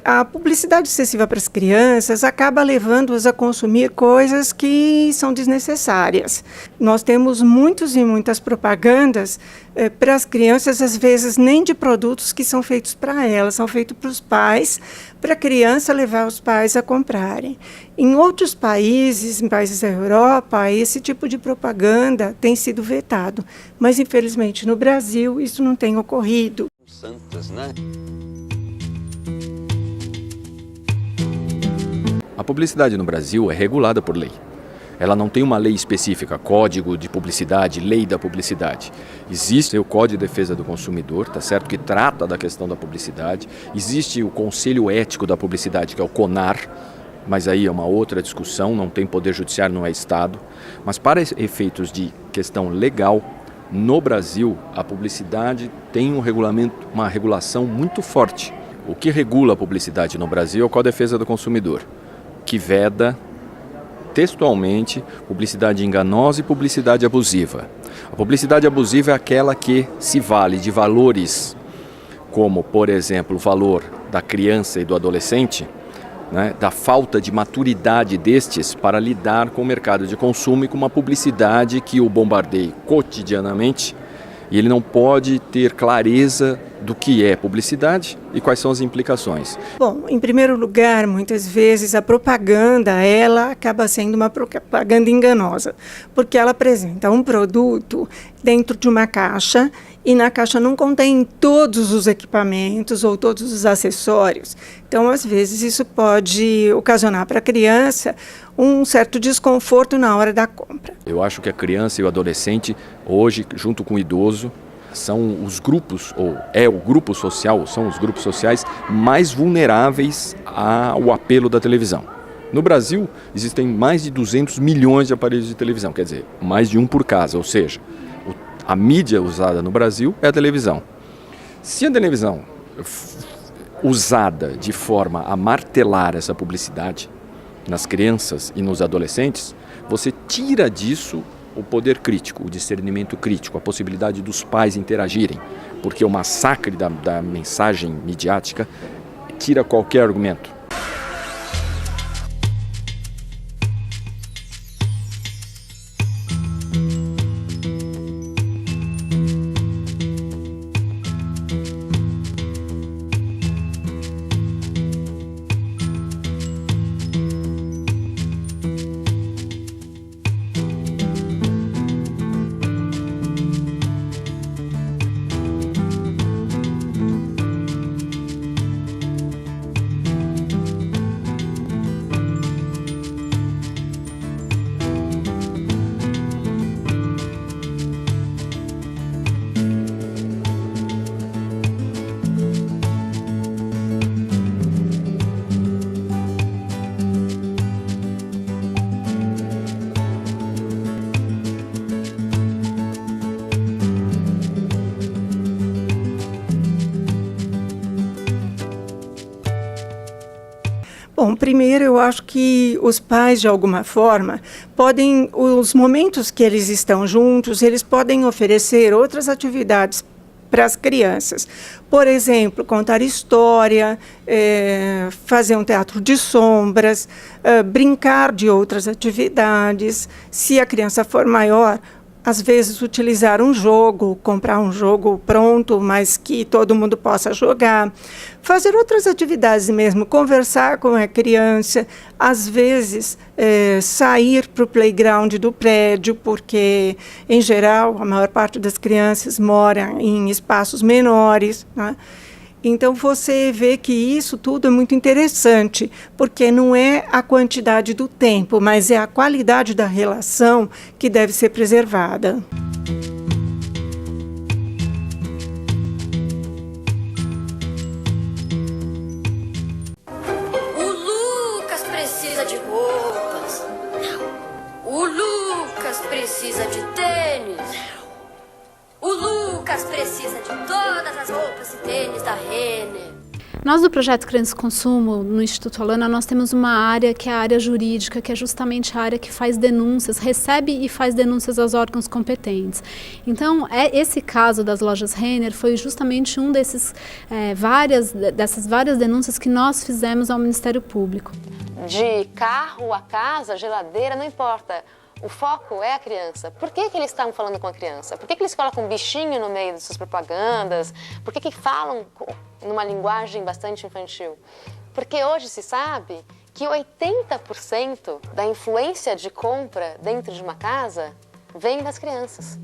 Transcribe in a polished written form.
A publicidade excessiva para as crianças acaba levando-as a consumir coisas que são desnecessárias. Nós temos muitas e muitas propagandas para as crianças, às vezes nem de produtos que são feitos para elas, são feitos para os pais, para a criança levar os pais a comprarem. Em outros países, em países da Europa, esse tipo de propaganda tem sido vetado, mas infelizmente no Brasil isso não tem ocorrido. Santas, né? A publicidade no Brasil é regulada por lei. Ela não tem uma lei específica, código de publicidade, lei da publicidade. Existe o Código de Defesa do Consumidor, tá certo, que trata da questão da publicidade. Existe o Conselho Ético da Publicidade, que é o CONAR, mas aí é uma outra discussão, não tem poder judiciário, não é Estado. Mas para efeitos de questão legal, no Brasil, a publicidade tem uma regulação muito forte. O que regula a publicidade no Brasil é o Código de Defesa do Consumidor, que veda textualmente publicidade enganosa e publicidade abusiva. A publicidade abusiva é aquela que se vale de valores como, por exemplo, o valor da criança e do adolescente, né, da falta de maturidade destes para lidar com o mercado de consumo e com uma publicidade que o bombardeia cotidianamente, e ele não pode ter clareza do que é publicidade e quais são as implicações. Bom, em primeiro lugar, muitas vezes a propaganda, ela acaba sendo uma propaganda enganosa, porque ela apresenta um produto dentro de uma caixa e na caixa não contém todos os equipamentos ou todos os acessórios. Então, às vezes, isso pode ocasionar para a criança um certo desconforto na hora da compra. Eu acho que a criança e o adolescente, hoje, junto com o idoso, são os grupos, ou é o grupo social, são os grupos sociais mais vulneráveis ao apelo da televisão. No Brasil, existem mais de 200 milhões de aparelhos de televisão, quer dizer, mais de um por casa, ou seja, a mídia usada no Brasil é a televisão. Se a televisão usada de forma a martelar essa publicidade nas crianças e nos adolescentes, você tira disso o poder crítico, o discernimento crítico, a possibilidade dos pais interagirem, porque o massacre da mensagem midiática tira qualquer argumento. Bom, primeiro eu acho que os pais, de alguma forma, podem, os momentos que eles estão juntos, eles podem oferecer outras atividades para as crianças. Por exemplo, contar história, fazer um teatro de sombras, brincar de outras atividades. Se a criança for maior, às vezes utilizar um jogo, comprar um jogo pronto, mas que todo mundo possa jogar. Fazer outras atividades mesmo, conversar com a criança, às vezes sair para o playground do prédio, porque, em geral, a maior parte das crianças mora em espaços menores, né? Então, você vê que isso tudo é muito interessante, porque não é a quantidade do tempo, mas é a qualidade da relação que deve ser preservada. O Lucas precisa de roupas. O Lucas precisa de tênis. O Lucas precisa de todas as roupas e tênis da Renner. Nós do Projeto Criança e Consumo, no Instituto Alana, nós temos uma área que é a área jurídica, que é justamente a área que faz denúncias, recebe e faz denúncias aos órgãos competentes. Então, esse caso das lojas Renner foi justamente um dessas várias denúncias que nós fizemos ao Ministério Público. De carro a casa, geladeira, não importa. O foco é a criança. Por que eles estavam falando com a criança? Por que eles colocam um bichinho no meio das suas propagandas? Por que falam numa linguagem bastante infantil? Porque hoje se sabe que 80% da influência de compra dentro de uma casa vem das crianças.